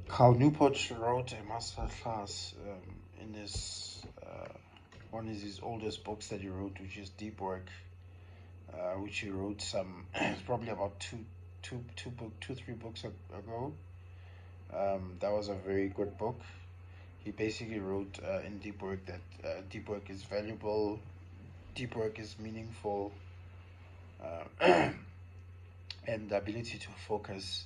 Carl Newport wrote a master class in his one of his oldest books that he wrote, which is Deep Work, which he wrote some it's probably about three books ago. That was a very good book. He basically wrote in Deep Work that deep work is valuable, deep work is meaningful, uh, and the ability to focus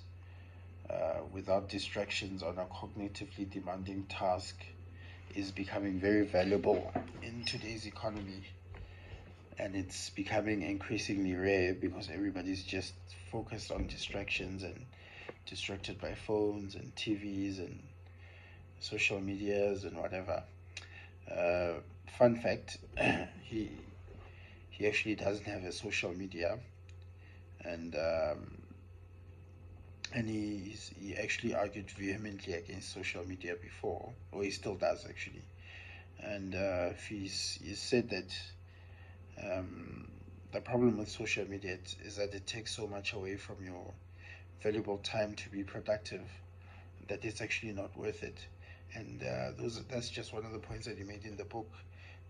without distractions on a cognitively demanding task is becoming very valuable in today's economy, and it's becoming increasingly rare because everybody's just focused on distractions and distracted by phones and TVs and social medias and whatever. Uh, Fun fact: he he actually doesn't have a social media, and he actually argued vehemently against social media before, or he still does actually. And he said that um, the problem with social media is that it takes so much away from your valuable time to be productive that it's actually not worth it. And that's just one of the points that he made in the book,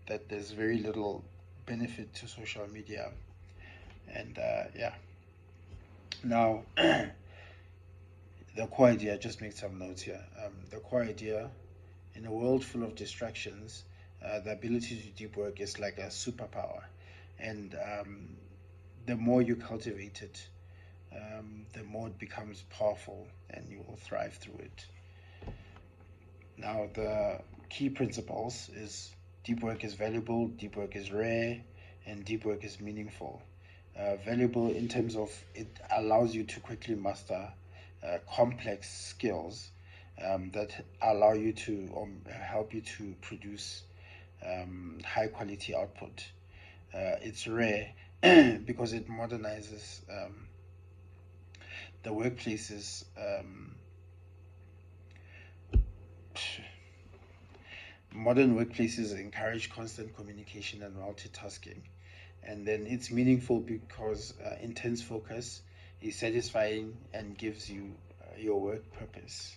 that there's very little benefit to social media. And yeah, now the core idea, just make some notes here. The core idea: in a world full of distractions, the ability to deep work is like a superpower. And the more you cultivate it, the more it becomes powerful and you will thrive through it. Now, the key principles is: deep work is valuable, deep work is rare, and deep work is meaningful. Valuable in terms of it allows you to quickly master complex skills that allow you to help you to produce high quality output. It's rare because it modernizes the workplaces. Modern workplaces encourage constant communication and multitasking. And then it's meaningful because intense focus is satisfying and gives you your work purpose.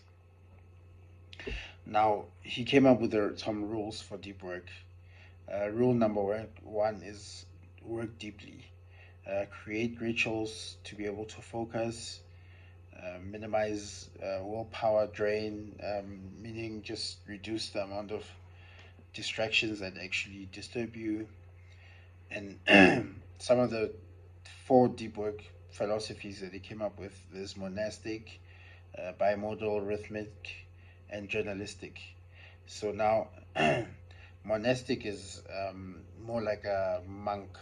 Now, he came up with some rules for deep work. Rule number one is: work deeply. Create rituals to be able to focus, minimize willpower drain, meaning just reduce the amount of distractions that actually disturb you. And some of the four deep work philosophies that he came up with: there's monastic, bimodal, rhythmic, and journalistic. So now, monastic is more like a monk.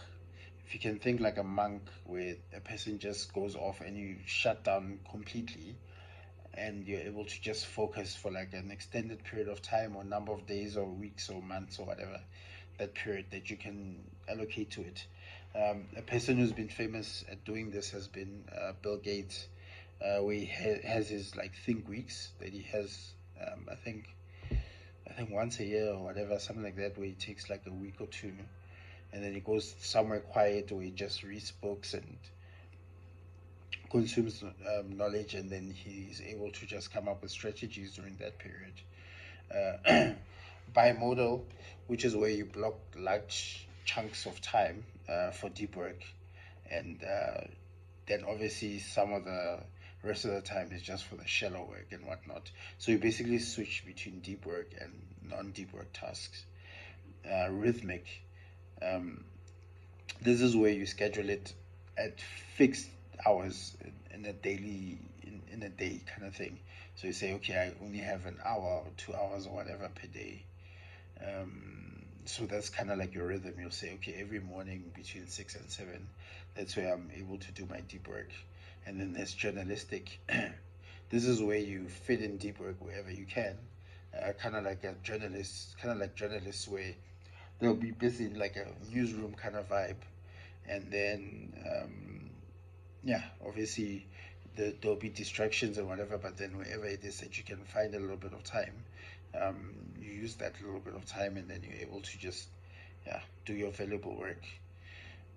If you can think like a monk, where a person just goes off and you shut down completely, and you're able to just focus for like an extended period of time, or number of days or weeks or months or whatever that period that you can allocate to it. A person who's been famous at doing this has been Bill Gates, where he has his like think weeks that he has. I think once a year or whatever, something like that, where he takes like a week or two, and then he goes somewhere quiet where he just reads books and consumes knowledge, and then he's able to just come up with strategies during that period. Uh, Bimodal, which is where you block large chunks of time for deep work, and then obviously some of the rest of the time is just for the shallow work and whatnot. So you basically switch between deep work and non-deep work tasks. Rhythmic, um, this is where you schedule it at fixed hours in a daily in a day kind of thing. So you say, okay, I only have an hour or 2 hours or whatever per day. So that's kind of like your rhythm. You'll say, okay, every morning between 6 and 7, that's where I'm able to do my deep work. And then there's journalistic. This is where you fit in deep work wherever you can. Kind of like journalists, where they'll be busy in like a newsroom kind of vibe, and then yeah, obviously there'll be distractions and whatever, but then wherever it is that you can find a little bit of time, you use that little bit of time, and then you're able to just, yeah, do your valuable work.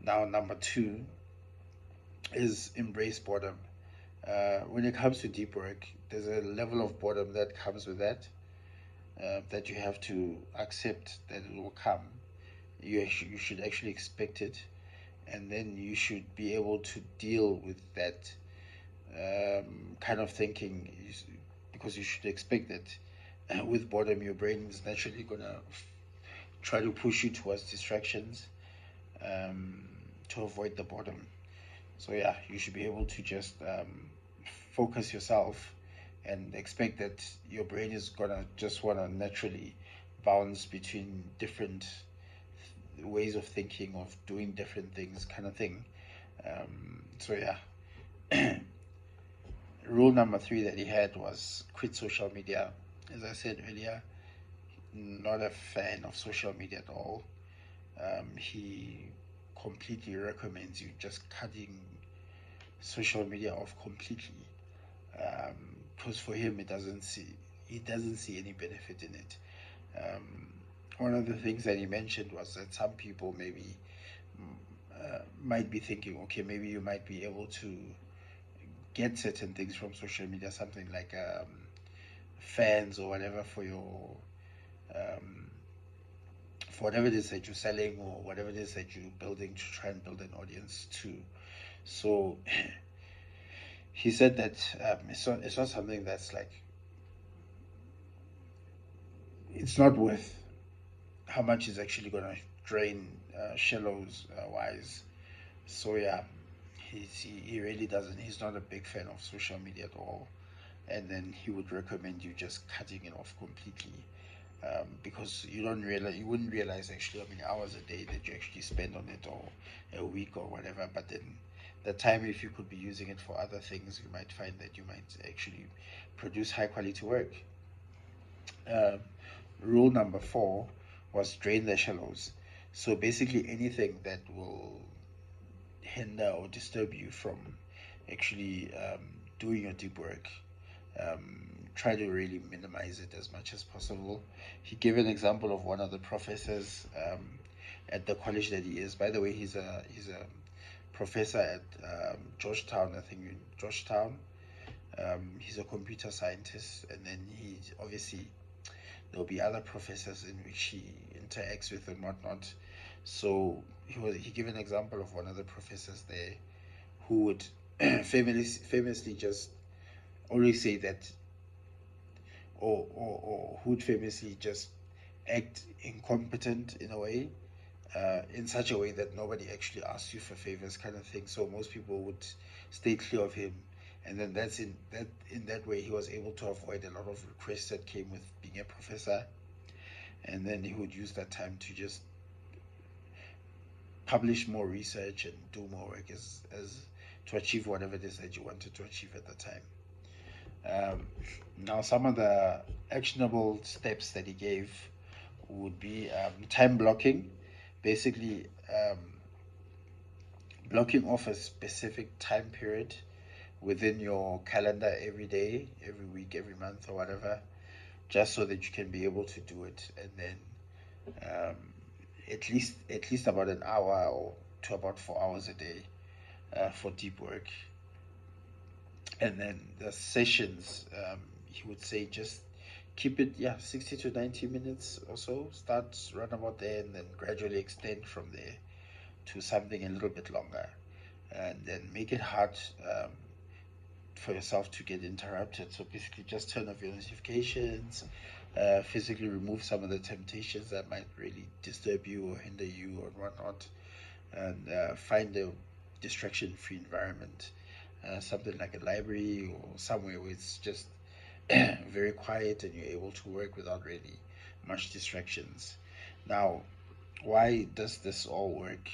Now, number two is embrace boredom. When it comes to deep work, there's a level of boredom that comes with that you have to accept that it will come. You should actually expect it, and then you should be able to deal with that kind of thinking, because you should expect that with boredom, your brain is naturally gonna try to push you towards distractions um, to avoid the boredom. So yeah, you should be able to just focus yourself and expect that your brain is gonna just wanna naturally bounce between different ways of thinking, of doing different things, kind of thing. So yeah, rule number three that he had was quit social media. As I said earlier, not a fan of social media at all. He completely recommends you just cutting social media off completely, because for him he doesn't see any benefit in it. Um, One of the things that he mentioned was that some people maybe might be thinking, okay, maybe you might be able to get certain things from social media, something like fans or whatever um, for whatever it is that you're selling or whatever it is that you're building to try and build an audience to. So he said that it's not something that's like, it's not worth how much is actually going to drain shallows wise. So yeah, he really doesn't. He's not a big fan of social media at all. And then he would recommend you just cutting it off completely, because you wouldn't realize actually how many hours a day that you actually spend on it, or a week or whatever. But then the time, if you could be using it for other things, you might find that you might actually produce high quality work. Um, Rule number four was drain the shallows. So basically, anything that will hinder or disturb you from actually doing your deep work, try to really minimize it as much as possible. He gave an example of one of the professors at the college that he is. By the way, he's a professor at Georgetown, I think in Georgetown. He's a computer scientist, and then he obviously there'll be other professors in which he interacts with and whatnot. So he gave an example of one of the professors there who would famously just always say that, or who would famously just act incompetent in a way, in such a way that nobody actually asks you for favors, kind of thing. So most people would stay clear of him, and then in that way he was able to avoid a lot of requests that came with being a professor. And then he would use that time to just publish more research and do more work as to achieve whatever it is that you wanted to achieve at the time. Um, Now, some of the actionable steps that he gave would be time blocking, basically blocking off a specific time period within your calendar every day, every week, every month, or whatever, just so that you can be able to do it, and then um, at least about an hour or to about 4 hours a day for deep work. And then the sessions, he would say just keep it, yeah, 60 to 90 minutes or so. Start run about there, and then gradually extend from there to something a little bit longer, and then make it hard for yourself to get interrupted. So basically, just turn off your notifications, physically remove some of the temptations that might really disturb you or hinder you or whatnot, and find a distraction-free environment, something like a library or somewhere where it's just very quiet and you're able to work without really much distractions. Now, why does this all work?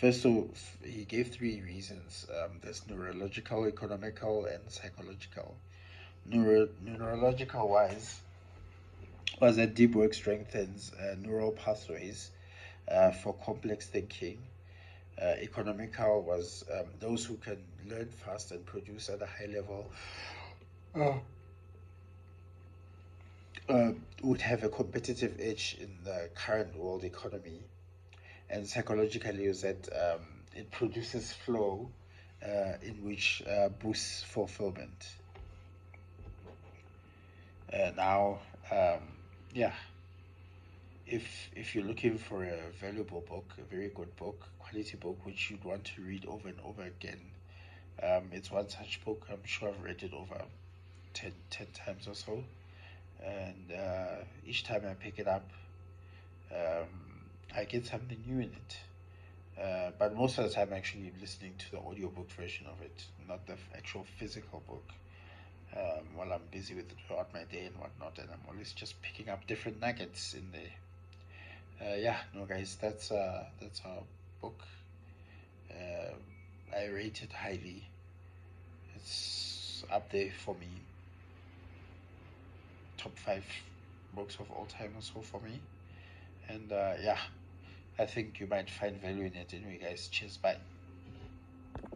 First of all, he gave three reasons. There's neurological, economical, and psychological. Neurological wise was that deep work strengthens neural pathways for complex thinking. Economical was those who can learn fast and produce at a high level uh, uh, would have a competitive edge in the current world economy. And psychologically, is that it produces flow, in which boosts fulfillment. Now, um, yeah, if you're looking for a valuable book, a very good book, quality book, which you'd want to read over and over again, it's one such book. I'm sure I've read it over 10 times or so, and each time I pick it up, um, I get something new in it. But most of the time, actually, I'm listening to the audiobook version of it, not the actual physical book. While I'm busy with it throughout my day and whatnot, and I'm always just picking up different nuggets in there. Yeah, no, guys, that's our book. Uh, I rate it highly. It's up there for me. Top five books of all time or so for me. And yeah, I think you might find value in it anyway, guys. Cheers, bye.